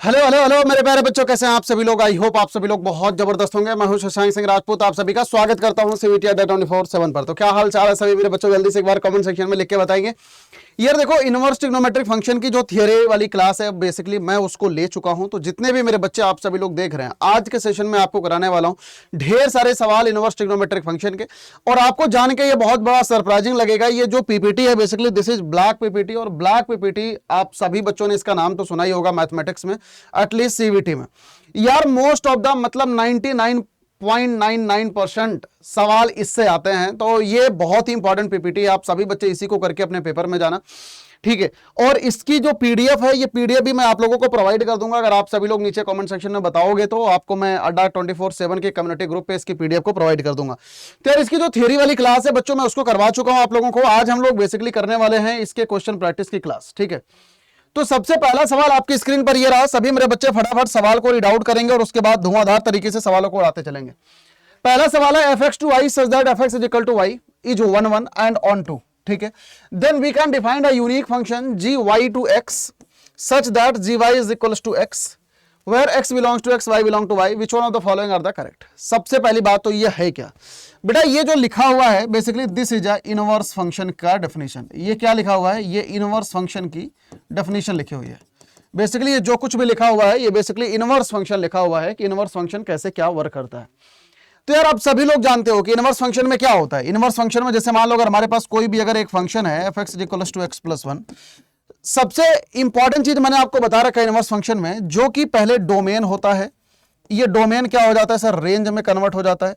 Hello hello hello मेरे प्यारे बच्चों, कैसे हैं आप सभी लोग। आई होप आप सभी लोग बहुत जबरदस्त होंगे। मैं हूं शशांक सिंह राजपूत, आप सभी का स्वागत करता हूं सीवीटी अड्डा 24/7 पर। तो क्या हाल चाल है सभी मेरे बच्चों, जल्दी से एक बार कमेंट सेक्शन में लिख के बताएंगे। यार देखो, इनवर्स ट्रिग्नोमेट्रिक फंक्शन की जो थियरी वाली क्लास है बेसिकली मैं उसको ले चुका हूं। तो जितने भी मेरे बच्चे आप सभी लोग देख रहे हैं, आज के सेशन में आपको कराने वाला हूं ढेर सारे सवाल इनवर्स ट्रिग्नोमेट्रिक फंक्शन के। और आपको जान के ये बहुत बड़ा सरप्राइजिंग लगेगा, ये जो पीपीटी है basically this is black PPT. और ब्लैक पीपीटी आप सभी बच्चों ने इसका नाम तो सुना ही होगा मैथमेटिक्स में, एटलीस्ट सीवीटी में। यार मोस्ट ऑफ द मतलब 99.99% सवाल इससे आते हैं। तो ये बहुत ही इंपॉर्टेंट पीपीटी है, आप सभी बच्चे इसी को करके अपने पेपर में जाना, ठीक है। और इसकी जो पीडीएफ है, ये पीडीएफ भी मैं आप लोगों को प्रोवाइड कर दूंगा। अगर आप सभी लोग नीचे कमेंट सेक्शन में बताओगे तो आपको मैं अड्डा 24/7 के कम्युनिटी ग्रुप पे इसकी पीडीएफ को प्रोवाइड कर दूंगा। तो यार इसकी जो थ्योरी वाली क्लास है बच्चों, मैं उसको करवा चुका हूं आप लोगों को। आज हम लोग बेसिकली करने वाले हैं इसके क्वेश्चन प्रैक्टिस की क्लास, ठीक है। तो सबसे पहला सवाल आपकी स्क्रीन पर ये रहा। सभी मेरे बच्चे फटाफट सवाल को रीड आउट करेंगे और उसके बाद धुआंधार तरीके से सवालों को उड़ाते चलेंगे। पहला सवाल है fx to y such that fx is equal to y is 1 1 and on 2, ठीक है। Then we can define a unique function gy to x such that gy is equals to x where x belongs to x, y belong to y, which one of the following are the correct। सबसे पहली बात तो ये है क्या बेटा, ये जो लिखा हुआ है basically this is a inverse function का डेफिनेशन। ये क्या लिखा हुआ है, ये इनवर्स फंक्शन की डेफिनेशन लिखी हुई है। बेसिकली ये जो कुछ भी लिखा हुआ है ये बेसिकली इनवर्स फंक्शन लिखा हुआ है कि इनवर्स फंक्शन कैसे क्या वर्क करता है। तो यार आप सभी लोग जानते हो कि इनवर्स फंक्शन में क्या होता है। इनवर्स फंक्शन में जैसे मान लो अगर हमारे पास कोई भी अगर एक फंक्शन है fx = x + 1, सबसे इंपॉर्टेंट चीज मैंने आपको बता रखा है इनवर्स फंक्शन में, जो कि पहले डोमेन होता है। ये डोमेन क्या हो जाता है सर, रेंज में कन्वर्ट हो जाता है।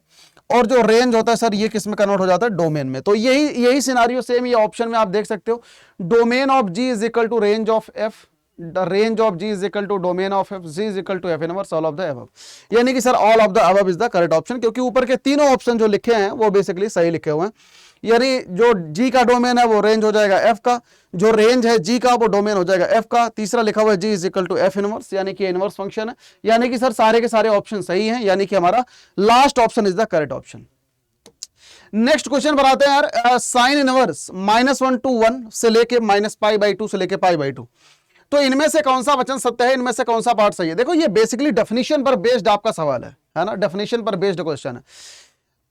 और जो रेंज होता है सर, ये किस में कन्वर्ट हो जाता है, डोमेन में। तो यही सिनारियो सेम ये ऑप्शन में आप देख सकते हो। Domain of g is equal to range of f, the range of g is equal to domain of f, g is equal to f inverse all of the above. यानी कि sir all of the above is the correct option, क्योंकि ऊपर के तीनों option जो लिखे हैं वो बेसिकली सही लिखे हुए हैं। यानी जो g का डोमेन है वो रेंज हो जाएगा f का, जो रेंज है g का वो डोमेन हो जाएगा f का। तीसरा लिखा हुआ है g is equal to f inverse, यानी कि इनवर्स फंक्शन है। यानी कि सर सारे के सारे ऑप्शन सही हैं, यानी कि हमारा last option is the correct option. Next question बनाते हैं यार। साइन इनवर्स -1 to 1 से लेके -π/2 से लेके π/2, तो इनमें से कौन सा वचन सत्य है, इनमें से कौन सा पार्ट सही है। देखो ये बेसिकली डेफिनेशन पर बेस्ड आपका सवाल है ना, डेफिनेशन पर बेस्ड क्वेश्चन है।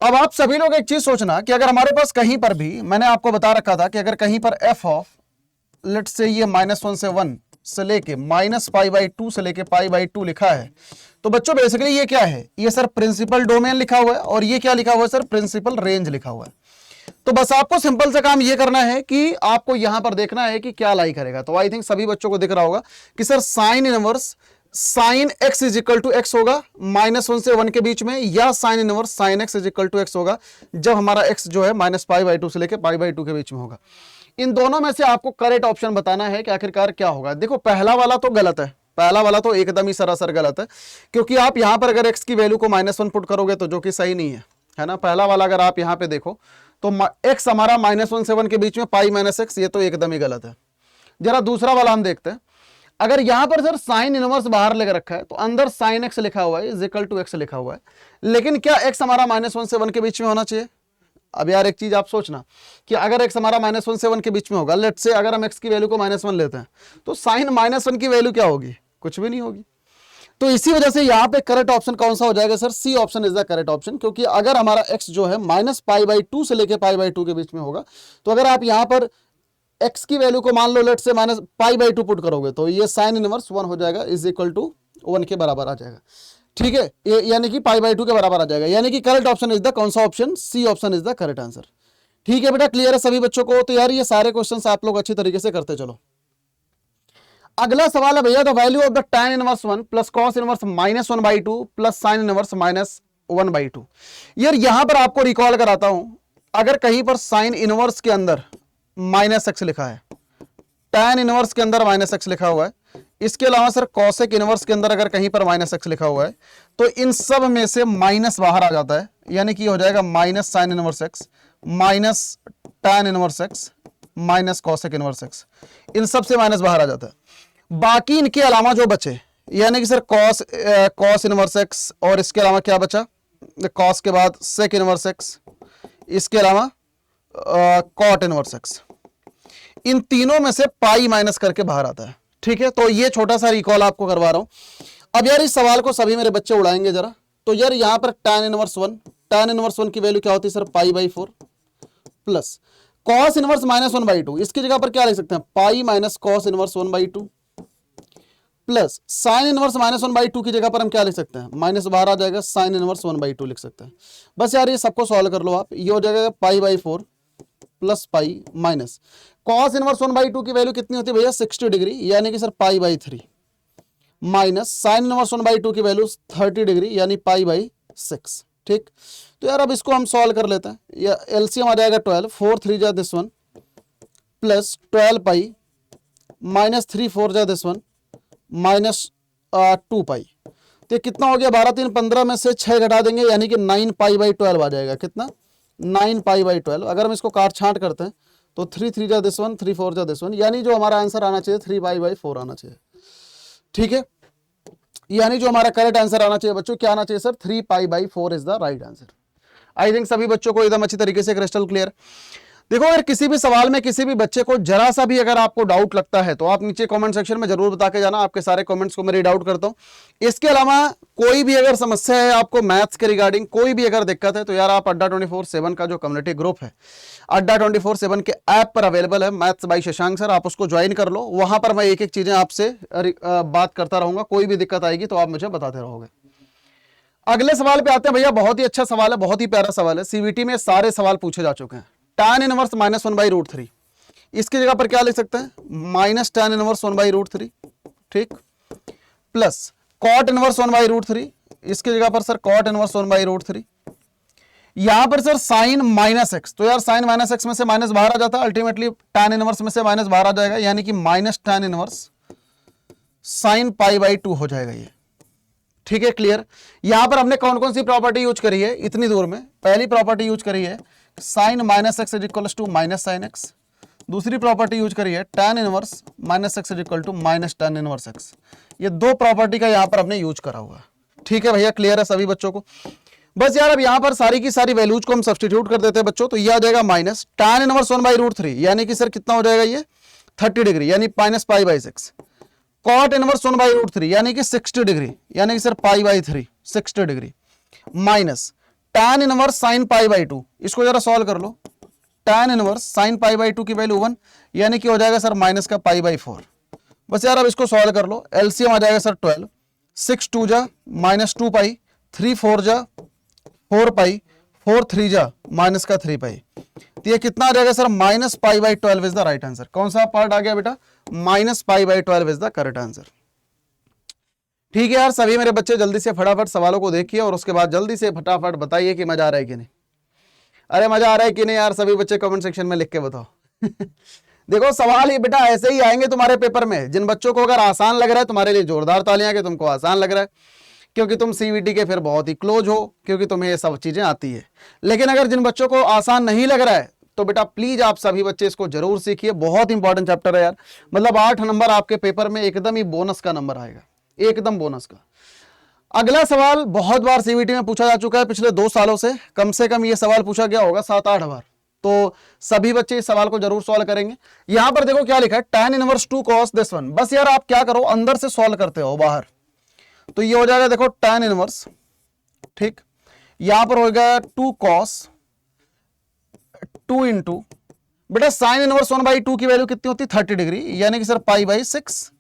अब आप सभी लोग एक चीज सोचना कि अगर हमारे पास कहीं पर भी, मैंने आपको बता रखा था कि अगर कहीं पर f ऑफ लेट्स से ये -1 से 1 से लेके -π/2 से लेके π/2 लिखा है, तो बच्चों बेसिकली ये क्या है, ये सर प्रिंसिपल डोमेन लिखा हुआ है। और ये क्या लिखा हुआ है सर, प्रिंसिपल रेंज लिखा हुआ है। तो बस आपको सिंपल सा काम ये करना है कि आपको यहां पर देखना है कि क्या लाई करेगा। तो आई थिंक सभी बच्चों को दिख रहा होगा कि sir sine inverse sine x is equal to x होगा -1 से 1 के बीच में, या sine inverse sine x is equal to x होगा जब हमारा x जो है -π/2 से लेके π/2 के बीच में होगा। इन दोनों में से आपको करेक्ट ऑप्शन बताना है कि आखिरकार क्या होगा। देखो पहला वाला तो गलत है, पहला वाला तो एकदम ही सरासर गलत है, क्योंकि आप यहां पर अगर x की वैल्यू को -1 पुट करोगे तो जो कि सही नहीं है ना। पहला वाला अगर आप यहां पे देखो तो x हमारा -1 से 1 के बीच में π-x, ये तो एकदम ही गलत है। जरा दूसरा वाला हम देखते हैं। अगर यहां पर सर साइन इनवर्स बाहर लेकर रखा है तो अंदर साइन x लिखा हुआ है इज इक्वल टू x लिखा हुआ है, लेकिन क्या x हमारा -1 से 1 के बीच में होना चाहिए। अब यार एक चीज आप सोचना कि अगर x हमारा -1 से 1 के बीच में होगा, लेट से अगर हम x की वैल्यू को -1 लेते हैं तो साइन -1 की वैल्यू क्या होगी, कुछ भी नहीं होगी। तो इसी वजह से यहां पे करेक्ट ऑप्शन कौन सा हो जाएगा sir, C option is the correct option. क्योंकि अगर हमारा x जो है -π/2 से लेके π/2 के बीच में होगा, तो अगर आप यहां पर x की वैल्यू को मान लो लेट से -π/2 पुट करोगे तो ये साइन इनवर्स 1 हो जाएगा इज इक्वल टू 1 के बराबर आ जाएगा, ठीक है। यानी कि π/2 के बराबर आ जाएगा, यानी कि करेक्ट ऑप्शन इज द कौन सा option, C option is the correct answer. ठीक है बेटा, क्लियर है सभी बच्चों को। तो यार ये सारे क्वेश्चन आप लोग अच्छी तरीके से करते चलो। अगला सवाल है भैया, the value of the tan inverse 1 plus cos inverse -1/2 plus sine inverse -1/2। यार यहां पर आपको रिकॉल कराता हूं, अगर कहीं पर साइन इनवर्स के अंदर -x लिखा है, tan इनवर्स के अंदर -x लिखा हुआ है, इसके अलावा सर cosec इनवर्स के अंदर अगर कहीं पर -x लिखा हुआ है, तो इन सब में से माइनस बाहर आ जाता है, यानी कि हो जाएगा minus sine inverse x minus tan inverse x minus cosec inverse x, इन सब से माइनस बाहर आ जाता है। बाकी इनके अलावा जो बचे, यानी कि सर cos इनवर्स x, और इसके अलावा क्या बचा, cos के बाद sec इनवर्स x, इसके अलावा cot इनवर्स x, इन तीनों में से पाई माइनस करके बाहर आता है। ठीक है, तो ये छोटा सा रिकॉल आपको करवा रहा हूं। अब यार इस सवाल को सभी मेरे बच्चे उड़ाएंगे जरा। तो यार यहां पर tan इनवर्स 1, tan इनवर्स 1 की वैल्यू क्या होती है सर, π/4 प्लस cos इनवर्स -1/2, इसकी जगह पर क्या लिख सकते हैं, पाई minus cos inverse 1/2 plus sin inverse -1/2 की जगह पर हम क्या लिख सकते हैं, -12 आ जाएगा, sin इनवर्स 1/2 लिख सकते हैं। बस यार ये सबको सॉल्व कर लो आप। ये हो जाएगा π/4 plus pi minus cos inverse 1/2 की वैल्यू कितनी होती है भैया, 60 डिग्री, यानी कि सर π/3 माइनस sin इनवर्स 1/2 की वैल्यू 30 डिग्री, यानी π/6। ठीक, तो यार अब इसको हम सॉल्व कर लेते हैं। या एलसीएम आ जाएगा 12, 4 3 जा this one plus 12 pi minus 3 4 जा दिस वन माइनस 2 पाई। तो ये कितना हो गया, 12 3 15 में से 6 घटा देंगे, यानी कि 9 π/12 आ जाएगा। कितना, 9 π/12। अगर हम इसको काट छांट करते हैं तो 3 3 जा दिस वन, 3 4 जा दिस वन, यानी जो हमारा आंसर आना चाहिए 3 π/4 आना चाहिए। ठीक है, यानी जो हमारा करेक्ट आंसर आना चाहिए बच्चों, क्या आना चाहिए sir, 3 π/4 is the right answer. I think सभी बच्चों को एकदम अच्छी तरीके से क्रिस्टल क्लियर। देखो अगर किसी भी सवाल में किसी भी बच्चे को जरा सा भी अगर आपको डाउट लगता है तो आप नीचे कमेंट सेक्शन में जरूर बता के जाना, आपके सारे कमेंट्स को मैं रीड आउट करता हूं। इसके अलावा कोई भी अगर समस्या है आपको मैथ्स के रिगार्डिंग, कोई भी अगर दिक्कत है तो यार आप अड्डा 24/7 का जो कम्युनिटी ग्रुप है, अड्डा 24/7 के ऐप पर अवेलेबल है, मैथ्स बाय शशांक सर, आप उसको ज्वाइन कर लो। वहां पर मैं एक एक चीजें आपसे बात करता रहूंगा, कोई भी दिक्कत आएगी तो आप मुझे बताते रहोगे। अगले सवाल पे आते हैं भैया, बहुत ही अच्छा सवाल है, बहुत ही प्यारा सवाल है, सीवीटी में सारे सवाल पूछे जा चुके हैं। tan इनवर्स -1/√3, इसकी जगह पर क्या लिख सकते हैं, माइनस tan इनवर्स 1/√3। ठीक, प्लस cot इनवर्स 1/√3, इसकी जगह पर सर cot इनवर्स 1/√3। यहां पर सर sin -x, तो यार sin -x में से माइनस बाहर आ जाता है, अल्टीमेटली tan इनवर्स में से माइनस बाहर आ जाएगा, यानी कि माइनस tan इनवर्स sin π/2 हो जाएगा ये। ठीक है, क्लियर। यहां पर हमने कौन कौन सी प्रॉपर्टी यूज करी है इतनी दूर में, पहली प्रॉपर्टी यूज करी है sin -x is equal to minus sin x, दूसरी प्रॉपर्टी यूज करी है tan inverse -x is equal to minus tan inverse x। ये दो प्रॉपर्टी का यहां पर हमने यूज करा हुआ है। ठीक है भैया, क्लियर है सभी बच्चों को। बस यार अब यहां पर सारी की सारी वैल्यूज को हम सब्स्टिट्यूट कर देते हैं बच्चों, तो ये आ जाएगा माइनस tan इनवर्स 1/√3, यानी कि सर कितना हो जाएगा ये 30 डिग्री, यानी माइनस π/6। cot इनवर्स 1/√3 यानी कि 60 डिग्री, यानी कि sir π/3 60 degree, minus tan inverse sin π/2, इसको जरा सॉल्व कर लो। tan इनवर्स sin π/2 की वैल्यू 1, यानी कि हो जाएगा सर माइनस का π/4। बस यार अब इसको सॉल्व कर लो, एलसीएम आ जाएगा सर 12, 6 2 जा माइनस 2 पाई, 3 4 जा 4 पाई, 4 3 जा माइनस का 3 पाई। तो ये कितना आ जाएगा sir, minus π/12 is the right answer. कौन सा पार्ट आ गया बेटा, minus π/12 is the correct answer. ठीक है यार, सभी मेरे बच्चे जल्दी से फटाफट सवालों को देखिए और उसके बाद जल्दी से फटाफट बताइए कि मजा आ रहा है कि नहीं। अरे मजा आ रहा है कि नहीं यार, सभी बच्चे कमेंट सेक्शन में लिख के बताओ। देखो सवाल ही बेटा ऐसे ही आएंगे तुम्हारे पेपर में। जिन बच्चों को अगर आसान लग रहा है तुम्हारे लिए जोरदार तालियां कि तुमको आसान लग रहा है, क्योंकि तुम सीवीटी के फिर बहुत ही क्लोज हो, क्योंकि तुम्हें ये सब चीजें आती है। लेकिन अगर जिन बच्चों को आसान नहीं लग रहा है तो बेटा प्लीज आप सभी बच्चे इसको जरूर सीखिए, बहुत इंपॉर्टेंट चैप्टर है यार। मतलब 8 नंबर आपके पेपर में एकदम ही बोनस का नंबर आएगा, एकदम बोनस का। अगला सवाल बहुत बार सीवीटी में पूछा जा चुका है, पिछले 2 सालों से कम ये सवाल पूछा गया होगा 7-8 बार, तो सभी बच्चे इस सवाल को जरूर सॉल्व करेंगे। यहां पर देखो क्या लिखा है, tan inverse 2 cos this one. बस यार आप क्या करो, अंदर से सॉल्व करते हो बाहर, तो ये हो जाएगा देखो tan इनवर्स, ठीक, यहां पर होगा 2 cos 2 इंटू बेटा sin इनवर्स 1/2 की वैल्यू कितनी होती है 30 डिग्री, यानी कि सर π/6।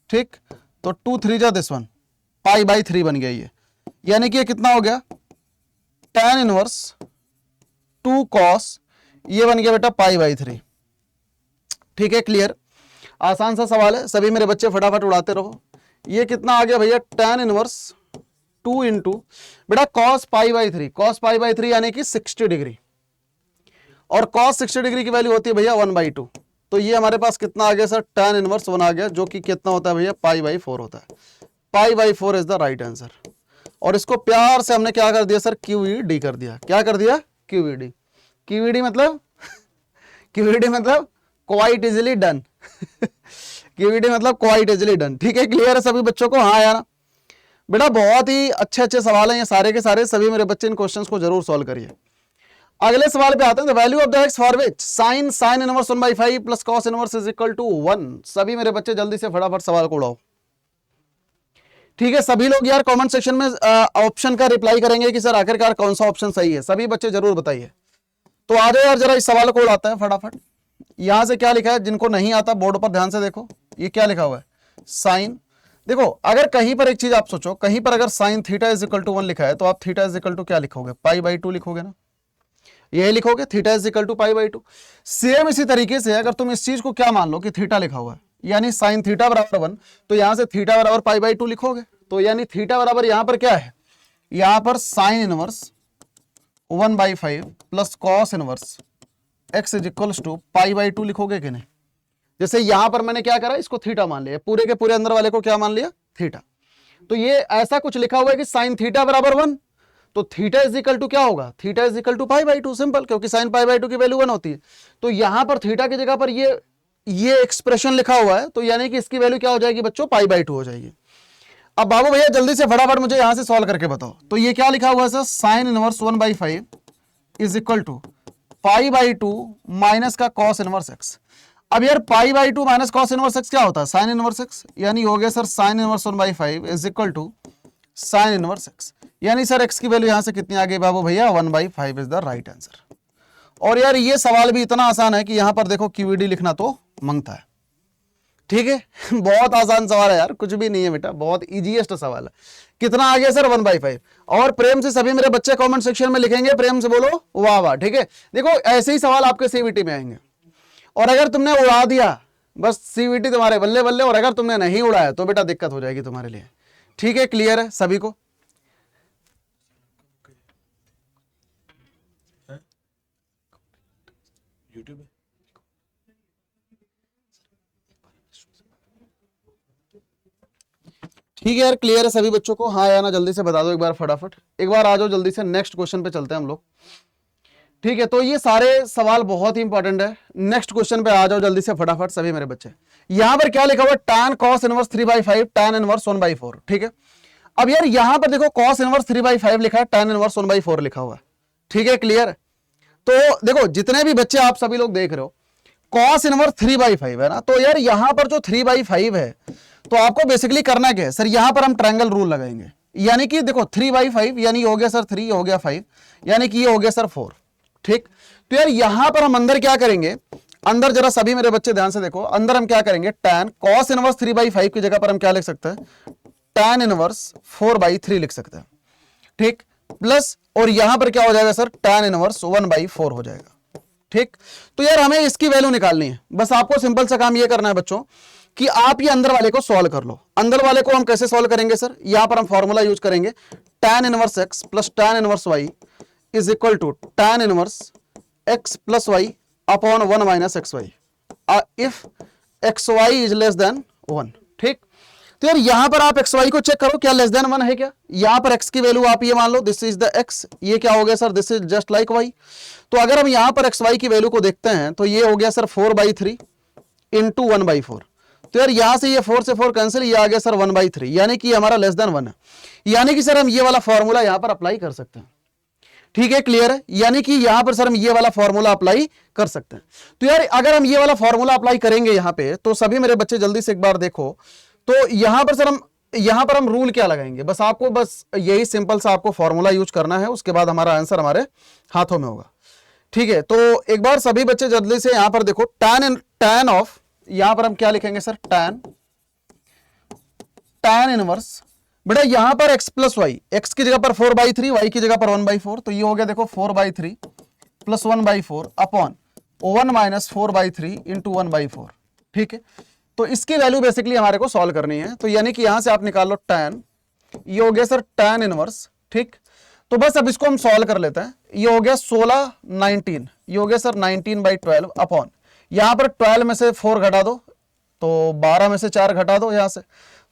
ठीक, तो 2 3 जा दिस वन, π/3 बन गया ये, यानी कि ये कितना हो गया tan इनवर्स 2 cos, ये बन गया बेटा π/3। ठीक है, क्लियर। आसान सा सवाल है, सभी मेरे बच्चे फटाफट उड़ाते रहो। ये कितना आ गया भैया tan इनवर्स 2 इंटू बेटा cos π/3, cos π/3 यानी कि 60 डिग्री, और cos 60 डिग्री की वैल्यू होती है भैया 1/2। तो ये हमारे पास कितना आ गया सर, tan इनवर्स 1 आ गया, जो कि कितना होता है भैया π/4 होता है। π/4 इज द राइट आंसर। और इसको प्यार से हमने क्या कर दिया सर, QED कर दिया। क्या कर दिया, QED। QED मतलब QED मतलब क्वाइट इजिली डन। QED मतलब क्वाइट इजिली डन। ठीक है, क्लियर है सभी बच्चों को। हाँ यार बेटा बहुत ही अच्छे अच्छे सवाल हैं ये सारे के सारे, सभी मेरे बच्चे इन क्वेश्चंस को जरूर सॉल्व करिए। अगले सवाल पे आते हैं, the value of the x for which sine inverse 1/5 plus cos inverse is equal to 1। सभी मेरे बच्चे जल्दी से फटाफट सवाल को उड़ाओ। ठीक है, सभी लोग यार कमेंट सेक्शन में ऑप्शन का रिप्लाई करेंगे कि सर आखिरकार कौन सा ऑप्शन सही है, सभी बच्चे जरूर बताइए। तो आ जाओ यार जरा इस सवाल को उड़ाते हैं फटाफट। यहां से क्या लिखा है, जिनको नहीं आता बोर्ड पर ध्यान से देखो, ये क्या लिखा हुआ है, साइन। देखो अगर कहीं पर एक चीज आप सोचो, कहीं पर अगर sine theta is equal to 1 लिखा है तो आप थीटा इज इक्वल टू क्या लिखोगे, π/2 लिखोगे ना, यही लिखोगे, theta is equal to π/2। Same इसी तरीके से अगर तुम इस चीज को क्या मान लो कि थीटा लिखा हुआ है, यानी साइन थीटा बराबर 1, तो यहां से थीटा बराबर π/2 लिखोगे। तो यानी थीटा बराबर यहां पर क्या है, यहां पर sine inverse 1/5 plus cos inverse x is equals to π/2 लिखोगे कि नहीं। जैसे यहां पर मैंने क्या करा, इसको थीटा मान लिया, पूरे के पूरे अंदर वाले को क्या मान लिया, थीटा। तो ये ऐसा कुछ लिखा हुआ है कि साइन थीटा बराबर 1, तो थीटा इज इक्वल टू क्या होगा, theta is equal to π/2, simple, क्योंकि साइन π/2 की वैल्यू 1 होती है। तो यहां पर थीटा की जगह पर ये एक्सप्रेशन लिखा हुआ है, तो यानी कि इसकी वैल्यू क्या हो जाएगी बच्चों, π/2 हो जाएगी। अब बाबू भैया जल्दी से फटाफट मुझे यहां से सॉल्व करके बताओ। तो ये क्या लिखा हुआ है sir, sine inverse 1/5 is equal to π/2 minus का कॉस इनवर्स एक्स। अब यार π/2 माइनस कॉस इनवर्स एक्स क्या होता है, साइन इनवर्स एक्स, यानी हो गया sir sine inverse 1/5 is equal to sine inverse x. यानी सर एक्स की वैल्यू यहां से कितनी आ गई बाबू भैया, 1/5 इज द राइट आंसर। और यार ये सवाल भी इतना आसान है कि यहां पर देखो QED लिखना तो मांगता है। ठीक है बहुत आसान सवाल है यार, कुछ भी नहीं है बेटा, बहुत इजीएस्ट सवाल है। कितना आ गया सर, 1/5। और प्रेम से सभी मेरे बच्चे कमेंट सेक्शन में लिखेंगे, प्रेम से बोलो वाह वाह। ठीक है, देखो ऐसे ही सवाल आपके CVT में आएंगे, और अगर तुमने उड़ा दिया बस CVT तुम्हारे बल्ले बल्ले, और अगर तुमने नहीं उड़ाया तो बेटा दिक्कत हो जाएगी तुम्हारे लिए। ठीक है, क्लियर है सभी को। यूट्यूब ठीक है यार, क्लियर है सभी बच्चों को, हाँ या ना जल्दी से बता दो एक बार फटाफट। एक बार आ जाओ जल्दी से, नेक्स्ट क्वेश्चन पे चलते हैं हम लोग। ठीक है, तो ये सारे सवाल बहुत ही इंपॉर्टेंट है। नेक्स्ट क्वेश्चन पे आ जाओ जल्दी से फटाफट सभी मेरे बच्चे। यहां पर क्या लिखा हुआ है, tan cos inverse 3/5 tan inverse 1/4। ठीक है, अब यार यहां पर देखो cos इनवर्स 3/5 लिखा है, tan इनवर्स 1/4 लिखा हुआ है। ठीक है, क्लियर। तो देखो जितने भी बच्चे आप सभी लोग देख रहे हो, cos इनवर्स 3/5 है ना, तो यार यहां पर जो 3/5 है, तो आपको बेसिकली करना क्या है सर, यहां पर हम ट्रायंगल रूल लगाएंगे। यानी कि देखो 3/5 यानी हो गया सर 3, हो गया 5, यानी कि ये हो गया सर 4। ठीक, तो यार यहां पर हम अंदर क्या करेंगे, अंदर जरा सभी मेरे बच्चे ध्यान से देखो, अंदर हम क्या करेंगे, tan cos इनवर्स 3/5 की जगह पर हम क्या लिख सकते हैं, tan इनवर्स 4/3 लिख सकते हैं। ठीक, प्लस और यहां पर क्या हो जाएगा सर, tan इनवर्स 1/4 हो जाएगा। ठीक, तो यार हमें इसकी वैल्यू निकालनी है, बस आपको सिंपल सा काम ये करना है बच्चों कि आप ये अंदर वाले को सॉल्व कर लो। अंदर वाले को हम कैसे सॉल्व करेंगे सर, यहां पर हम फॉर्मूला यूज करेंगे, tan inverse x plus tan inverse y is equal to tan inverse x plus y upon 1 minus xy if xy is less than 1। ठीक, तो यार यहां पर आप xy को चेक करो, क्या लेस देन 1 है क्या, यहां पर x की वैल्यू आप ये मान लो, दिस इज द x, ये क्या हो गया sir, this is just like y। तो अगर हम यहां पर xy की वैल्यू को देखते हैं तो ये हो गया सर 4/3 इंटू 1/4। तो यार यहां से ये 4 से 4 कैंसिल, ये आ गया सर 1/3, यानी कि हमारा लेस देन 1 है। यानी कि सर हम ये वाला फॉर्मूला यहां पर अप्लाई कर सकते हैं। ठीक है, क्लियर है, यानी कि यहां पर सर हम ये वाला फॉर्मूला अप्लाई कर सकते हैं। तो यार अगर हम ये वाला फॉर्मूला अप्लाई करेंगे यहां पे, तो सभी मेरे बच्चे जल्दी से एक बार देखो, तो यहां पर हम रूल क्या लगाएंगे, बस आपको बस यही सिंपल सा आपको फॉर्मूला यूज करना है, उसके बाद हमारा आंसर हमारे हाथों में होगा। ठीक है, तो एक बार सभी बच्चे जल्दी से यहां पर देखो, tan ऑफ, यहां पर हम क्या लिखेंगे सर, tan इनवर्स, बेटा यहां पर x प्लस वाई, एक्स की जगह पर 4/3, y की जगह पर 1/4, तो ये हो गया देखो 4/3 प्लस 1/4 अपॉन 1 माइनस 4/3 इंटू 1/4। ठीक है, तो इसकी वैल्यू बेसिकली हमारे को सॉल्व करनी है, तो यानी कि यहां से आप निकाल लो tan, ये हो गया सर tan इनवर्स। ठीक, तो बस अब इसको हम सॉल्व कर लेते हैं, ये हो गया 16 19, ये हो गया सर 19/12 अपॉन, यहां पर 12 में से 4 घटा दो तो 12 में से 4 घटा दो, यहां से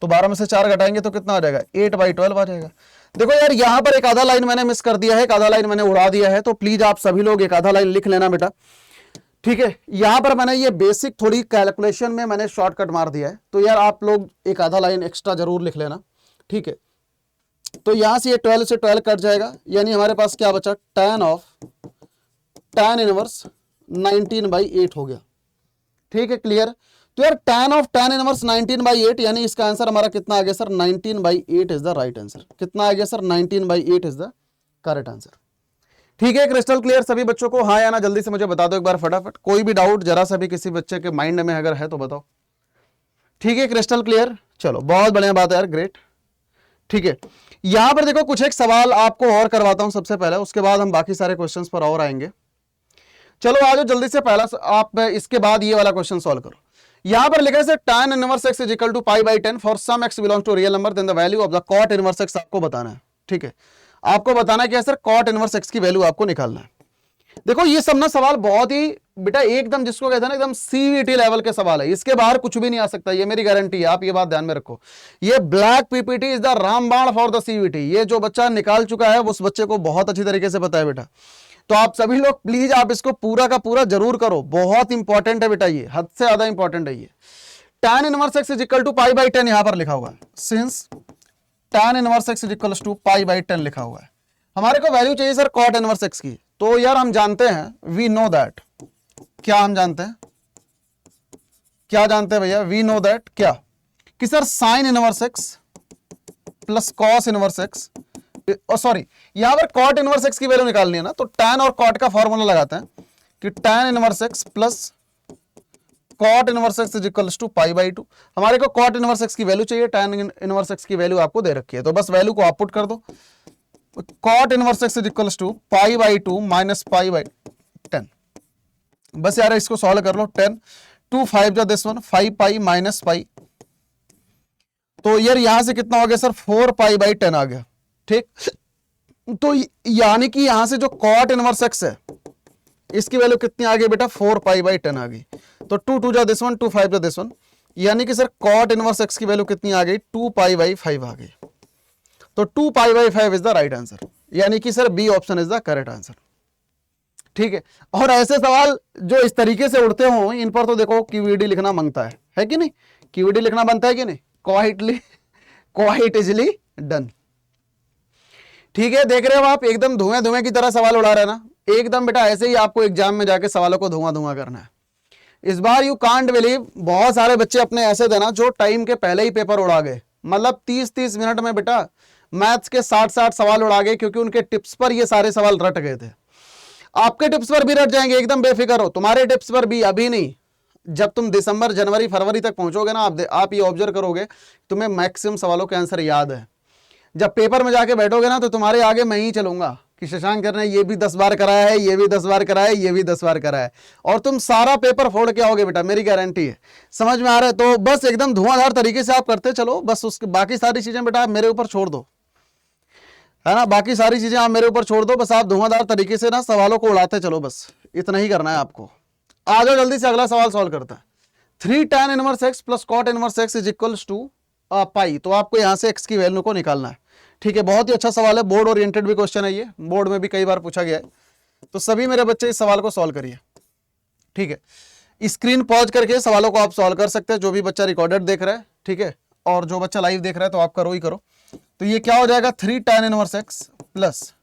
तो 12 में से 4 घटाएंगे तो कितना आ जाएगा, 8/12 आ जाएगा। देखो यार यहां पर एक आधा लाइन मैंने मिस कर दिया है, एक आधा लाइन मैंने उड़ा दिया है, तो प्लीज आप सभी लोग एक आधा लाइन लिख लेना बेटा। ठीक है, यहां पर मैंने ये बेसिक थोड़ी कैलकुलेशन में मैंने शॉर्टकट मार दिया है, तो यार आप लोग एक आधा लाइन एक्स्ट्रा जरूर लिख लेना। ठीक है, तो यहां से ये 12 से 12 कट जाएगा, यानी हमारे पास क्या बचा, tan ऑफ tan इनवर्स 19/8 हो गया। ठीक है, क्लियर। तो यार tan ऑफ tan इनवर्स 19/8 यानी इसका आंसर हमारा कितना आ गया sir, 19/8 is the right answer. कितना आ गया sir, 19/8 is the correct answer. ठीक है, क्रिस्टल क्लियर सभी बच्चों को? हाँ या ना जल्दी से मुझे बता दो एक बार फटाफट, कोई भी डाउट जरा सा भी किसी बच्चे के माइंड में अगर है तो बताओ। ठीक है, क्रिस्टल क्लियर, चलो बहुत बढ़िया बात है यार, ग्रेट। ठीक है, यहां पर देखो कुछ एक सवाल आपको और करवाता हूं सबसे पहले, उसके बाद हम बाकी सारे क्वेश्चंस पर और आएंगे। चलो आ जाओ जल्दी से, पहला आप इसके बाद ये वाला क्वेश्चन सॉल्व करो। यहां पर लिखा है tan inverse x is equal to π/10 for some x belongs to real number, then the value of the cot inverse x आपको बताना है। ठीक है, आपको बताना क्या है सर, cot इनवर्स x की वैल्यू आपको निकालना है। देखो ये सब ना सवाल बहुत ही बेटा एकदम जिसको कहते हैं ना एकदम सीवीटी लेवल के सवाल है, इसके बाहर कुछ भी नहीं आ सकता, ये मेरी गारंटी है, आप ये बात ध्यान में रखो। ये ब्लैक पीपीटी इज द रामबाण फॉर द सीवीटी, ये जो बच्चा निकाल चुका है उस बच्चे को बहुत अच्छी तरीके से पता है बेटा। तो आप सभी लोग प्लीज आप इसको पूरा का पूरा जरूर करो, बहुत इंपॉर्टेंट है बेटा, ये हद से ज्यादा इंपॉर्टेंट है ये। tan inverse x is equal to π/10 यहां पर लिखा हुआ है, since tan inverse x is equal to π/10 लिखा हुआ है, हमारे को वैल्यू चाहिए सर cot इनवर्स x की। तो यार हम जानते हैं, वी नो दैट, क्या हम जानते हैं, क्या जानते हैं भैया, वी नो दैट क्या, कि sir sin inverse x plus cos inverse x, sorry यहां पर cot इनवर्स x की वैल्यू निकालनी है ना, तो tan और cot का फॉर्मूला लगाते हैं कि tan inverse x plus cot inverse x is equal to π/2। हमारे को cot इनवर्स x की वैल्यू चाहिए, tan इनवर्स x की वैल्यू आपको दे रखी है, तो बस वैल्यू को आप पुट कर दो। cot inverse x is equal to π/2 minus π/10। बस यार इसको सॉल्व कर लो, 10 2 5 जा this one 5 pi minus pi, तो यार यहां से कितना हो गया सर, 4 π/10 आ गया। ठीक, तो यानी कि यहां से जो cot इनवर्स x है इसकी वैल्यू कितनी आ गई बेटा, 4 π/10 आ गई। तो 2 2 जा दिस वन 2 5 जा दिस वन, यानी कि सर cot इनवर्स x की वैल्यू कितनी आ गई, 2 π/5 आ गई। तो 2 π/5 इज द राइट आंसर, यानी कि sir B option is the correct answer. ठीक है, और ऐसे सवाल जो इस तरीके से उड़ते हो इन पर तो देखो क्यूईडी लिखना मांगता है कि नहीं, क्यूईडी लिखना बनता है कि नहीं, क्वाइट इजली डन। ठीक है, देख रहे हो आप एकदम धुएं धुएं की तरह सवाल उड़ा रहे हैं ना, एकदम बेटा ऐसे ही आपको एग्जाम में जाके सवालों को धुआं धुआं करना है। इस बार यू कांट बिलीव, बहुत सारे बच्चे अपने ऐसे थे ना जो टाइम के पहले ही पेपर उड़ा गए, मतलब 30-30 मिनट में बेटा मैथ्स के 60-60 सवाल उड़ा गए, क्योंकि उनके टिप्स पर ये सारे सवाल रट गए थे। आपके टिप्स पर भी रट जाएंगे, एकदम बेफिक्र हो, तुम्हारे टिप्स पर भी, अभी नहीं, जब तुम दिसंबर जनवरी फरवरी तक पहुंचोगे ना, आप ये ऑब्जर्व करोगे तुम्हें मैक्सिमम सवालों के आंसर याद है। जब पेपर में जाके बैठोगे ना तो तुम्हारे आगे मैं ही चलूंगा कि शशांक कर ने ये भी 10 बार कराया है, ये भी 10 बार कराया है, ये भी 10 बार कराया है, और तुम सारा पेपर फोड़ के आओगे बेटा, मेरी गारंटी है। समझ में आ रहा है? तो बस एकदम धुआंधार तरीके से आप करते चलो, बस उसके बाकी सारी चीजें बेटा आप मेरे ऊपर छोड़ दो, है ना, बाकी सारी चीजें आप मेरे ऊपर छोड़ दो, बस आप धुआंधार तरीके से ना सवालों को उड़ाते चलो, बस इतना ही करना है आपको। आ जाओ जल्दी से अगला सवाल सॉल्व करता है। 3 tan inverse x plus cot inverse x is equals to pi, तो आपको यहां से x की वैल्यू को निकालना है। ठीक है, बहुत ही अच्छा सवाल है, बोर्ड ओरिएंटेड भी क्वेश्चन है ये, बोर्ड में भी कई बार पूछा गया है, तो सभी मेरे बच्चे इस सवाल को सॉल्व करिए। ठीक है, स्क्रीन पॉज करके सवालों को आप सॉल्व कर सकते हैं, जो भी बच्चा रिकॉर्डेड देख रहा है, ठीक है, और जो बच्चा लाइव देख रहा है तो आप करो ही करो। तो ये क्या हो जाएगा, 3 tan inverse x plus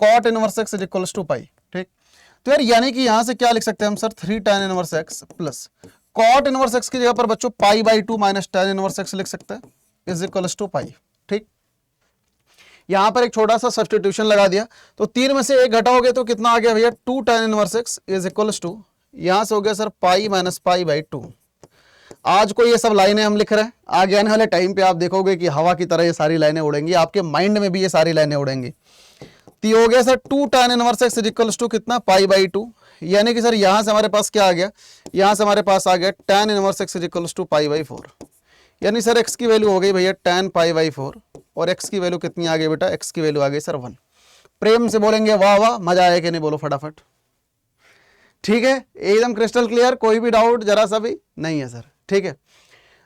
cot inverse x is equals to pi. ठीक, तो यार यानी कि यहां से क्या लिख सकते हैं हम sir, 3 tan inverse x plus cot inverse x की जगह पर बच्चों π/2 माइनस tan इनवर्स x लिख सकते हैं इज इक्वल्स टू पाई। ठीक, यहां पर एक छोटा सा सब्स्टिट्यूशन लगा दिया, तो 3 में से 1 घटाओगे तो कितना आ गया भैया, 2 tan inverse x is equals to, यहां से हो गया सर पाई माइनस π/2। आज को ये सब लाइनें हम लिख रहे हैं, आगे आने वाले टाइम पे आप देखोगे कि हवा की तरह ये सारी लाइनें उड़ेंगी, आपके माइंड में भी ये सारी लाइनें उड़ेंगी। तो ये हो गया sir 2 tan inverse x is equals to कितना, π/2, यानी कि सर यहां से हमारे पास क्या आ गया, यहां से हमारे पास आ गया tan inverse x is equals to π/4, यानी सर x की वैल्यू हो गई भैया tan π/4, और x की वैल्यू कितनी आ गई बेटा, x की वैल्यू आ गई सर 1। प्रेम से बोलेंगे वाह वाह, मजा आया कि नहीं, बोलो फटाफट। ठीक है, एकदम क्रिस्टल क्लियर, कोई भी डाउट जरा सा भी नहीं है सर। ठीक है,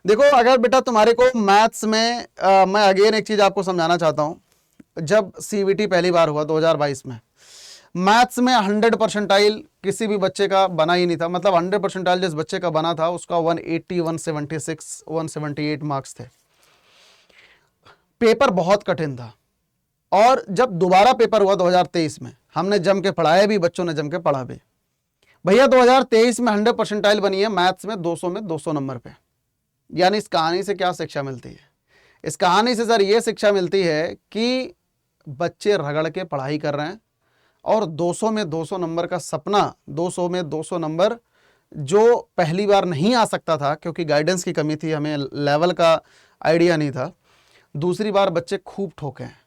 देखो अगर बेटा तुम्हारे को मैथ्स में मैं अगेन एक चीज आपको समझाना चाहता हूं, जब सीवीटी पहली बार हुआ 2022 में, मैथ्स में 100 परसेंटाइल किसी भी बच्चे का बना ही नहीं था, मतलब 100 परसेंटाइल जिस बच्चे का बना था उसका 180 176 178 मार्क्स थे। पेपर बहुत कठिन था, और जब दोबारा पेपर हुआ 2023 में हमने जम के पढ़ाया भी, बच्चों ने जम के पढ़ा भी। भैया 2023 में 100 परसेंटाइल बनी है मैथ्स में 200 नंबर पे। यानी इस कहानी से क्या शिक्षा मिलती है? इस कहानी से सर ये शिक्षा मिलती है कि बच्चे रगड़ के पढ़ाई कर रहे हैं और 200 में 200 नंबर का सपना, 200 में 200 नंबर जो पहली बार नहीं आ सकता था क्योंकि गाइडेंस की कमी थी, हमें लेवल का आइडिया नहीं था, दूसरी बार बच्चे खूब ठोके हैं।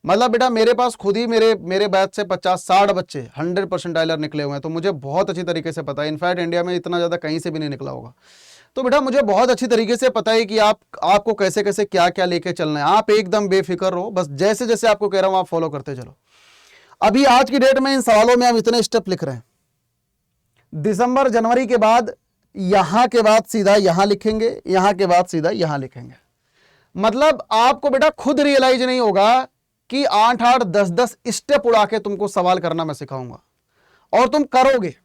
मतलब बेटा मेरे पास खुद ही मेरे बैच से 50-60 बच्चे 100 परसेंटाइलर निकले हुए हैं, तो मुझे बहुत अच्छी तरीके से पता है। इनफैक्ट इंडिया में इतना ज़्यादा कहीं से भी नहीं निकला होगा। तो बेटा मुझे बहुत अच्छी तरीके से पता है कि आपको कैसे कैसे क्या क्या लेके चलना है। आप एकदम बेफिक्र रहो, बस जैसे जैसे आपको कह रहा हूँ आप फॉलो करते चलो। अभी आज की डेट में इन सवालों में हम इतने स्टेप लिख रहे हैं, दिसंबर जनवरी के बाद यहां के बाद सीधा यहां लिखेंगे, यहां के बाद सीधा यहां लिखेंगे। मतलब आपको बेटा खुद रियलाइज नहीं होगा कि 8-8, 10-10 स्टेप उड़ा के तुमको सवाल करना मैं सिखाऊंगा और तुम करोगे।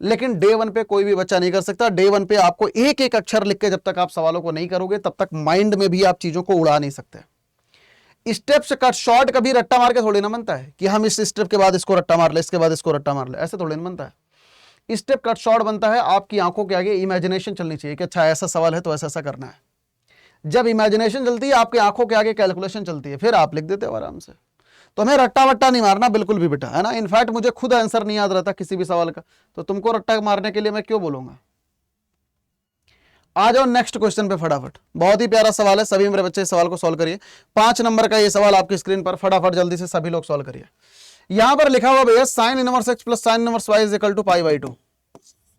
लेकिन डे 1 पे कोई भी बच्चा नहीं कर सकता। डे 1 पे आपको एक एक अक्षर लिख के जब तक आप सवालों को नहीं करोगे तब तक माइंड में भी आप चीजों को उड़ा नहीं सकते। स्टेप से कट शॉर्ट कभी रट्टा मार के थोड़ी ना बनता है कि हम इस स्टेप के बाद इसको रट्टा मार ले, इसके बाद इसको रट्टा मार ले, ऐसे थोड़ी ना बनता है। स्टेप कट शॉर्ट बनता है, आपकी आंखों के आगे इमेजिनेशन चलनी चाहिए कि अच्छा ऐसा सवाल है तो ऐसा ऐसा करना है। जब इमेजिनेशन चलती है आपकी आंखों के आगे कैलकुलेशन चलती है, फिर आप लिख देते हो आराम से। तो हमें रट्टा वट्टा नहीं मारना बिल्कुल भी बेटा, है ना। इनफैक्ट मुझे खुद आंसर नहीं याद रहता किसी भी सवाल का, तो तुमको रट्टा मारने के लिए मैं क्यों बोलूंगा। आ जाओ नेक्स्ट क्वेश्चन पे फटाफट। बहुत ही प्यारा सवाल है, सभी मेरे बच्चे इस सवाल को सॉल्व करिए। 5 नंबर का ये सवाल आपकी स्क्रीन पर, फटाफट जल्दी से सभी लोग सॉल्व करिए। यहां पर लिखा हुआ भैया sin inverse x plus sin inverse y is equal to π/2।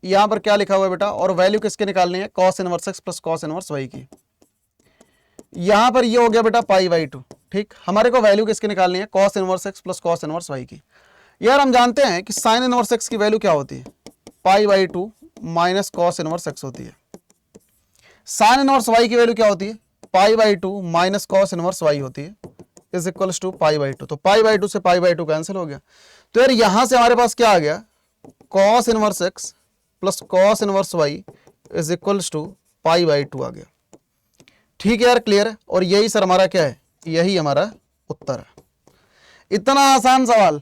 यहां पर क्या लिखा हुआ है बेटा, और वैल्यू किसके निकालनी है, cos inverse x plus cos inverse y की। यहां पर ये हो गया बेटा π/2, ठीक। हमारे को वैल्यू किसकी निकालनी है, cos inverse x plus cos inverse y की। यार हम जानते हैं कि sin इनवर्स x की वैल्यू क्या होती है, π/2 माइनस cos इनवर्स x होती है। sin इनवर्स y की वैल्यू क्या होती है, π/2 माइनस cos इनवर्स y होती है, इज इक्वल्स टू π/2। तो π/2 से π/2 कैंसिल हो गया। तो यार यहां से हमारे पास क्या आ गया, cos inverse x plus cos inverse y is equals to π/2 आ गया। ठीक है यार, क्लियर है। और यही सर हमारा क्या है, यही हमारा उत्तर है। इतना आसान सवाल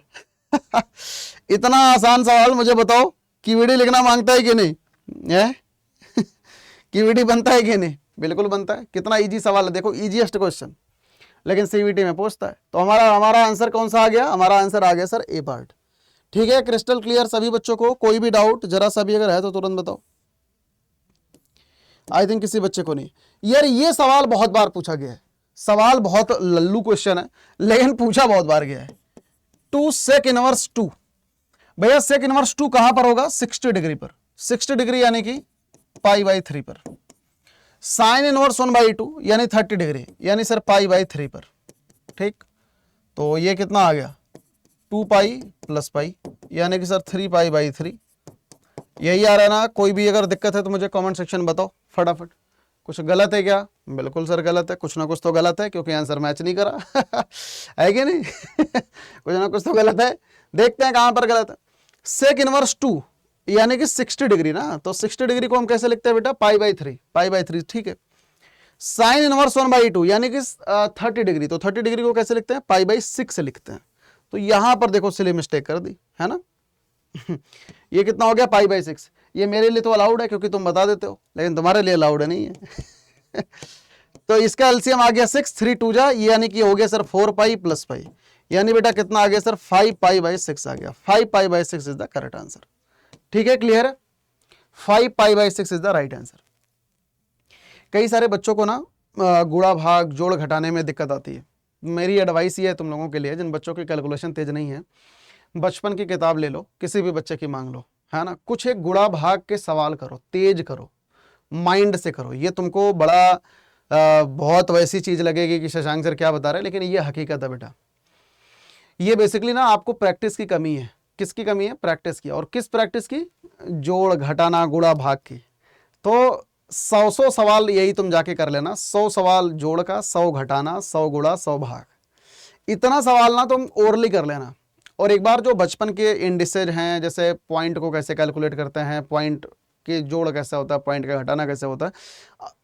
इतना आसान सवाल, मुझे बताओ कीवीडी लिखना मांगता है कि नहीं है कीवीडी बनता है कि नहीं, बिल्कुल बनता है। कितना इजी सवाल है, देखो इजीएस्ट क्वेश्चन, लेकिन सीवीटी में पूछता है। तो हमारा आंसर कौन सा आ गया, हमारा आंसर आ गया सर ए पार्ट। ठीक है, क्रिस्टल क्लियर सभी बच्चों को, कोई भी डाउट जरा सा भी अगर है तो तुरंत बताओ। आई थिंक किसी बच्चे को नहीं। यार ये सवाल बहुत बार पूछा गया है, सवाल बहुत लल्लू क्वेश्चन है लेकिन पूछा बहुत बार गया है। 2 sec इनवर्स 2, भैया sec इनवर्स 2 कहां पर होगा, 60 डिग्री पर। 60 डिग्री यानी कि π/3 पर। sin इनवर्स 1/2 यानी 30 डिग्री यानी सर π/3 पर। ठीक, तो ये कितना आ गया, 2π प्लस π यानी कि सर 3π/3। यही आ रहा है ना। कोई भी अगर दिक्कत है तो मुझे कमेंट सेक्शन में बताओ फटाफट। कुछ गलत है क्या, बिल्कुल सर गलत है, कुछ ना कुछ तो गलत है क्योंकि आंसर मैच नहीं करा है कि नहीं कुछ ना कुछ तो गलत है, देखते हैं कहां पर गलत है। sec इनवर्स 2 यानी कि 60 डिग्री ना, तो 60 डिग्री को हम कैसे लिखते हैं बेटा, π/3। ठीक है, sin इनवर्स 1/2 यानी कि 30 डिग्री, तो 30 डिग्री को कैसे लिखते हैं, π/6 लिखते हैं। तो यहां पर देखो सिली मिस्टेक कर दी है ना ये कितना हो गया, π/6। ये मेरे लिए तो अलाउड है क्योंकि तुम बता देते हो, लेकिन तुम्हारे लिए अलाउड नहीं है तो इसका एलसीएम आ गया 6, 3 2 जा, यानी कि हो गया सर 4π प्लस π, यानी बेटा कितना आ गया सर 5π/6 आ गया। 5π/6 इज द करेक्ट आंसर। ठीक है, क्लियर है, 5π/6 इज द राइट आंसर। कई सारे बच्चों को ना गुणा भाग जोड़ घटाने में दिक्कत आती है। मेरी एडवाइस ये है तुम लोगों के लिए, जिन बच्चों की कैलकुलेशन तेज नहीं है, बचपन की किताब ले लो, किसी भी बच्चे की मांग लो, है ना। कुछ एक गुणा भाग के सवाल करो, तेज करो, माइंड से करो। ये तुमको बड़ा बहुत वैसी चीज लगेगी कि शशांक सर क्या बता रहे हैं, लेकिन ये हकीकत है बेटा। ये बेसिकली ना आपको प्रैक्टिस की कमी है। किसकी कमी है, प्रैक्टिस की। और किस प्रैक्टिस की, जोड़ घटाना गुणा भाग की। तो 100 सवाल यही तुम जाके कर लेना, 100 सवाल जोड़ का, 100 घटाना, 100 गुणा, 100 भाग, इतना सवाल ना तुम ओरली कर लेना। और एक बार जो बचपन के इंडिसेज हैं, जैसे पॉइंट को कैसे कैलकुलेट करते हैं, पॉइंट के जोड़ कैसे होता है, पॉइंट का घटाना कैसे होता है,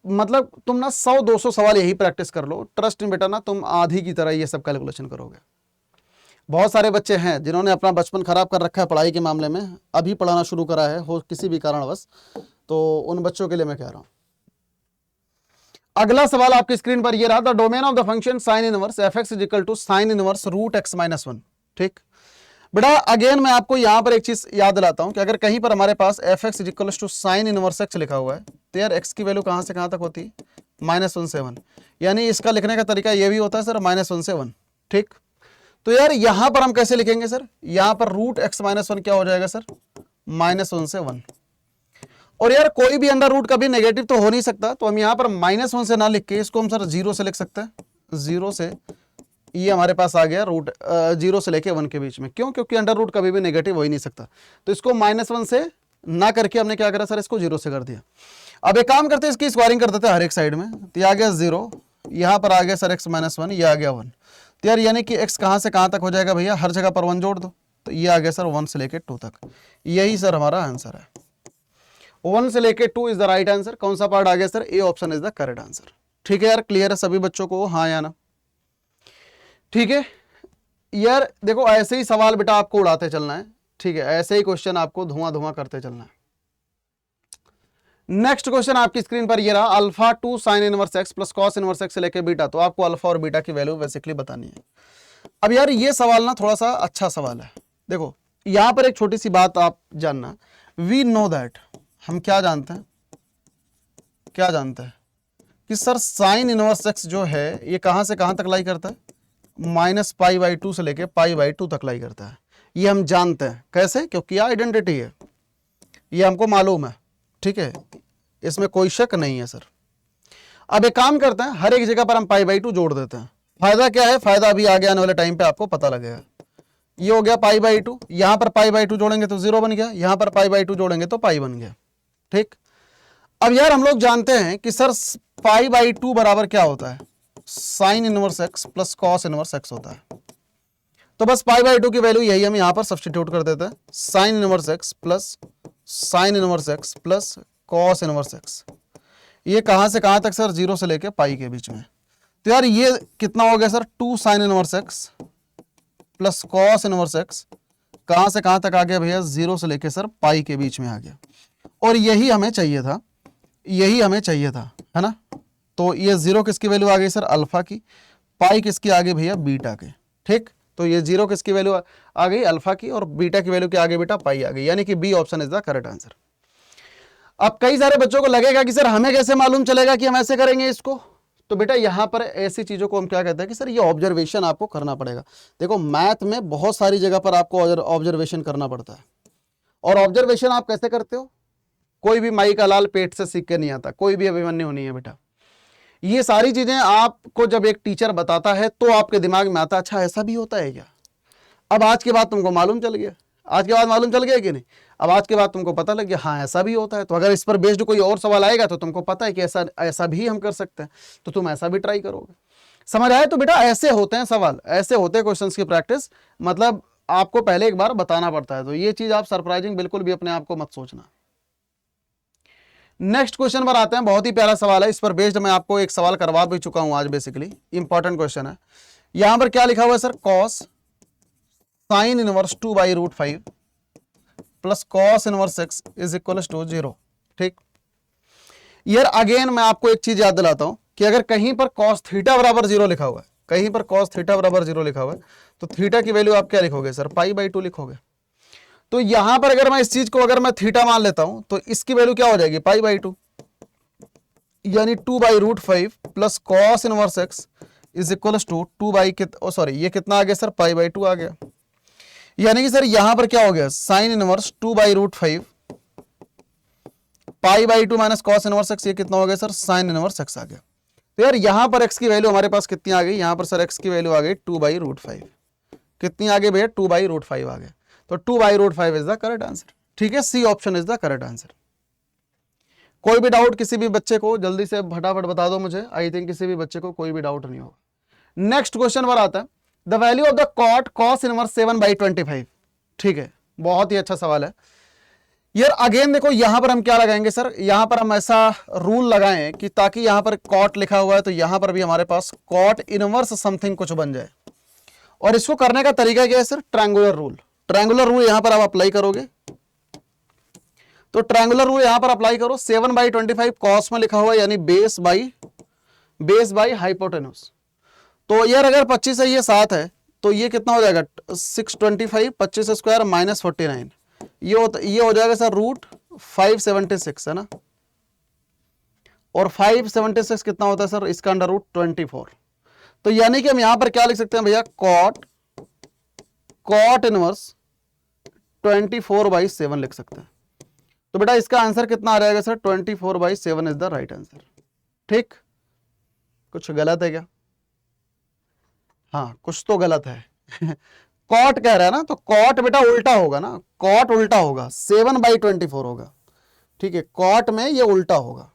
मतलब तुम ना 100-200 सवाल यही प्रैक्टिस कर लो। ट्रस्ट में बेटा ना तुम आधी की तरह ये सब कैलकुलेशन करोगे। बहुत सारे बच्चे हैं जिन्होंने अपना बचपन खराब कर रखा है पढ़ाई के मामले में, अभी पढ़ाना शुरू करा है हो किसी भी कारणवश, तो उन बच्चों के लिए मैं कह रहा हूं। अगला सवाल आपकी स्क्रीन पर ये रहा, the domain of the function sine inverse f x is equal to sine inverse root x minus one. ठीक बेटा, अगेन मैं आपको यहां पर एक चीज याद दिलाता हूं कि अगर कहीं पर हमारे पास F x is equal to sine inverse X लिखा हुआ है तो यार एक्स की वैल्यू कहां से कहां तक होती है, -1 से 1, यानी इसका लिखने का तरीका ये भी होता है सर -1 से 1। ठीक, तो यार यहां पर हम कैसे लिखेंगे सर, यहां पर रूट एक्स माइनस 1 क्या हो जाएगा सर, -1 से 1। और यार कोई भी अंडर रूट कभी नेगेटिव तो हो नहीं सकता, तो हम यहां पर -1 से ना लिख के इसको हम सर 0 से लिख सकते हैं, 0 से ये हमारे पास आ गया रूट 0 से लेके 1 के बीच में। क्यों, क्योंकि अंडर रूट कभी भी नेगेटिव हो ही नहीं सकता, तो इसको -1 से ना करके हमने क्या करा सर, इसको 0 से कर दिया। अब एक काम करते हैं, इसकी स्क्वायरिंग कर देते हैं हर एक साइड में, तो ये आ गया 0, यहां पर आ गया सर x माइनस 1, ये आ गया 1। तो यार यानी कि x कहां से कहां तक हो जाएगा भैया, हर जगह पर 1 जोड़ दो, तो ये आ गया सर 1 से लेके 2 तक। यही सर हमारा आंसर है, 1 से लेके 2 इज द राइट आंसर। कौन सा पार्ट आ गया sir, A option is the correct answer. ठीक है यार, क्लियर है सभी बच्चों को, हाँ या ना? ठीक है यार, देखो ऐसे ही सवाल बेटा आपको उड़ाते चलना है। ठीक है, ऐसे ही क्वेश्चन आपको धुआं धुआं करते चलना है। नेक्स्ट क्वेश्चन आपकी स्क्रीन पर ये रहा, alpha two sine inverse x plus cos inverse x से लेके बीटा, तो आपको अल्फा और बीटा की वैल्यू बेसिकली बतानी है। अब यार ये सवाल ना थोड़ा सा अच्छा सवाल है। देखो यहां पर एक छोटी सी बात आप जानना, वी नो दैट, हम क्या जानते हैं, क्या जानते हैं कि सर साइन इनवर्स एक्स जो है ये कहां से कहां तक लाई करता है, -π/2 से लेके π/2 तक लाई करता है। ये हम जानते हैं, कैसे, क्योंकि यह आइडेंटिटी है, ये हमको मालूम है। ठीक है, इसमें कोई शक नहीं है सर। अब एक काम करते हैं, हर एक जगह पर हम π/2 जोड़ देते हैं। फायदा क्या है, फायदा अभी आगे आने वाले टाइम पे आपको पता लगेगा। ये हो गया π/2, यहां पर π/2 जोड़ेंगे तो 0 बन गया, यहां पर π/2 जोड़ेंगे तो पाई बन गया। ठीक, अब यार हम लोग जानते हैं कि सर π/2 बराबर क्या होता है, sign inverse x plus cos inverse x होता है। तो बस π/2 की वैल्यू यही हम यहां पर सब्स्टिट्यूट कर देते हैं, sign inverse x plus sign inverse x plus cos inverse x. ये कहां से कहां तक सर, 0 से लेके पाई के बीच में। तो यार ये कितना हो गया sir, 2 sign inverse x plus cos inverse x, कहां से कहां तक आ गया भैया, 0 से लेके सर पाई के बीच में आ गया। और यही हमें चाहिए था, यही हमें चाहिए था, है ना। तो ये 0 किसकी वैल्यू आ गई सर, अल्फा की, पाई किसकी आ गई भैया, बीटा के। ठीक, तो ये 0 किसकी वैल्यू आ गई, अल्फा की, और बीटा की वैल्यू क्या आ गई बेटा, पाई आ गई, यानी कि B option is the correct answer. अब कई सारे बच्चों को लगेगा कि सर हमें कैसे मालूम चलेगा कि हम ऐसे करेंगे इसको, तो बेटा यहां पर ऐसी चीजों को हम क्या कहते हैं कि सर ये ऑब्जर्वेशन आपको करना पड़ेगा। देखो मैथ में बहुत सारी जगह पर आपको ऑब्जर्वेशन करना पड़ता है, और ऑब्जर्वेशन आप कैसे करते हो, कोई भी माई का लाल पेट से सीख के नहीं आता, कोई भी अभिमन्यु नहीं है बेटा। ये सारी चीजें आपको जब एक टीचर बताता है तो आपके दिमाग में आता है, अच्छा ऐसा भी होता है क्या। अब आज के बाद तुमको मालूम चल गया, आज के बाद मालूम चल गया कि नहीं, अब आज के बाद तुमको पता लग गया, हाँ ऐसा भी होता है। तो अगर इस पर बेस्ड कोई और सवाल आएगा तो तुमको पता है कि ऐसा भी हम कर सकते हैं, तो तुम ऐसा भी ट्राई करोगे। समझ आए? तो बेटा ऐसे होते हैं सवाल, ऐसे होते हैं क्वेश्चंस की प्रैक्टिस, मतलब आपको पहले एक बार बताना पड़ता है। तो ये चीज आप सरप्राइजिंग बिल्कुल भी अपने आप को मत सोचना। नेक्स्ट क्वेश्चन पर आते हैं, बहुत ही प्यारा सवाल है, इस पर बेस्ड मैं आपको एक सवाल करवा भी चुका हूं आज, बेसिकली इंपॉर्टेंट क्वेश्चन है। यहां पर क्या लिखा हुआ है sir, cos sine inverse 2/√5 plus cos inverse x is equal to 0। ठीक, यार अगेन मैं आपको एक चीज याद दिलाता हूं कि अगर कहीं पर कॉस थीटा बराबर 0 लिखा हुआ है, कहीं पर कॉस थीटा बराबर 0 लिखा हुआ है, तो थीटा की वैल्यू आप क्या लिखोगे सर, π/2 लिखोगे। तो यहां पर अगर मैं इस चीज को अगर मैं थीटा मान लेता हूं तो इसकी वैल्यू क्या हो जाएगी, π/2, यानी 2/√5 plus cos inverse x is equal to 2 ये कितना आ गया सर, π/2 आ गया। यानी कि सर यहां पर क्या हो गया, sine inverse 2/√5 π/2 minus cos inverse x, ये कितना हो गया सर, साइन इनवर्स एक्स आ गया। तो यार यहां पर एक्स की वैल्यू हमारे पास कितनी आ गई, यहां पर सर एक्स की वैल्यू आ गई 2/√5, कितनी आ गई भैया, 2/√5 आ गया। तो 2/√5 इज द करेक्ट आंसर। ठीक है, C option is the correct answer. कोई भी डाउट किसी भी बच्चे को जल्दी से फटाफट बता दो मुझे, आई थिंक किसी भी बच्चे को कोई भी डाउट नहीं होगा। नेक्स्ट क्वेश्चन पर आता है, the value of the cot cos inverse 7/25। ठीक है, बहुत ही अच्छा सवाल है यार। अगेन देखो यहां पर हम क्या लगाएंगे सर, यहां पर हम ऐसा रूल लगाएं कि ताकि यहां पर कॉट लिखा हुआ है तो यहां पर भी हमारे पास कॉट इनवर्स समथिंग कुछ बन जाए, और इसको करने का तरीका क्या है sir? Triangular rule. Triangular rule यहां पर आप अप्लाई करोगे, तो ट्रायंगुलर रूल यहां पर अप्लाई करो। 7/25 कॉस में लिखा हुआ है, यानी बेस बाई हाइपोटेन्यूज। तो यार अगर 25 है, ये 7 है, तो ये कितना हो जाएगा? 625, 25 स्क्वायर माइनस 49, ये हो जाएगा सर रूट 576, है ना। और 576 कितना होता है सर? इसका अंडर रूट 24। तो यानी कि हम यहां पर क्या लिख सकते हैं भैया? कॉट इनवर्स 24/7 लिख सकते हैं। तो बेटा इसका आंसर कितना आ जाएगा sir? 24/7 is the right answer. ठीक, कुछ गलत है क्या? हाँ, कुछ तो गलत है। कॉट कह रहा है ना, तो कॉट बेटा उल्टा होगा ना, कॉट उल्टा होगा, 7/24 होगा। ठीक है, कॉट में ये उल्टा होगा,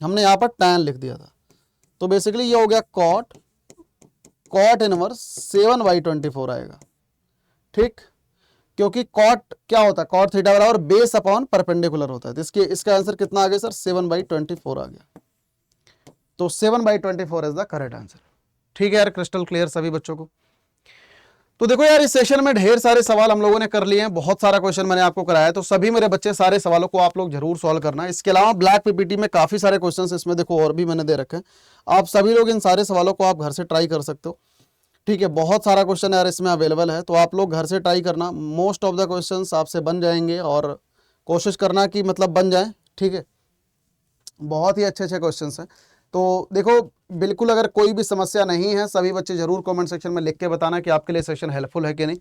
हमने यहां पर tan लिख दिया था। तो बेसिकली ये हो गया कॉट इनवर्स 7/24 आएगा। ठीक, क्योंकि कॉट क्या होता है? कॉट थीटा बराबर बेस अपॉन परपेंडिकुलर होता है। तो इसका आंसर कितना आ गया सर? 7/24 आ गया। तो 7/24 इज द करेक्ट आंसर। ठीक है यार, क्रिस्टल क्लियर सभी बच्चों को? तो देखो यार, इस सेशन में ढेर सारे सवाल हम लोगों ने कर लिए हैं, बहुत सारा क्वेश्चन मैंने आपको कराया, तो सभी मेरे बच्चे सारे सवालों को आप लोग जरूर सॉल्व करना है। इसके अलावा ब्लैक पीपीटी में काफी सारे क्वेश्चंस इसमें देखो और भी मैंने दे रखे हैं, आप सभी लोग इन सारे सवालों को आप घर से ट्राई कर सकते हो। ठीक है, बहुत सारा क्वेश्चन यार इसमें अवेलेबल है, तो आप लोग घर से ट्राई करना, मोस्ट ऑफ द क्वेश्चंस आपसे बन जाएंगे, और कोशिश करना कि मतलब बन जाए। ठीक है, बहुत ही अच्छे अच्छे क्वेश्चंस हैं। तो देखो बिल्कुल, अगर कोई भी समस्या नहीं है, सभी बच्चे जरूर कमेंट सेक्शन में लिख के बताना कि आपके लिए सेशन हेल्पफुल है कि नहीं,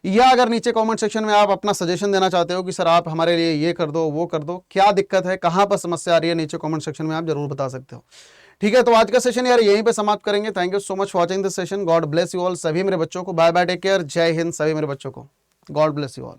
या अगर नीचे कमेंट सेक्शन में आप अपना सजेशन देना चाहते हो कि सर आप हमारे लिए ये कर दो, वो कर दो, क्या दिक्कत है, कहाँ पर समस्या आ रही है, नीचे कमेंट सेक्शन में आप जरूर बता सकते हो। ठीक है, तो आज का सेशन यार यहीं पे समाप्त करेंगे। Thank you so much for watching this session. God bless you all, सभी मेरे बच्चों को। बाय बाय, टेक केयर, जय हिंद सभी मेरे बच्चों को। God bless you all.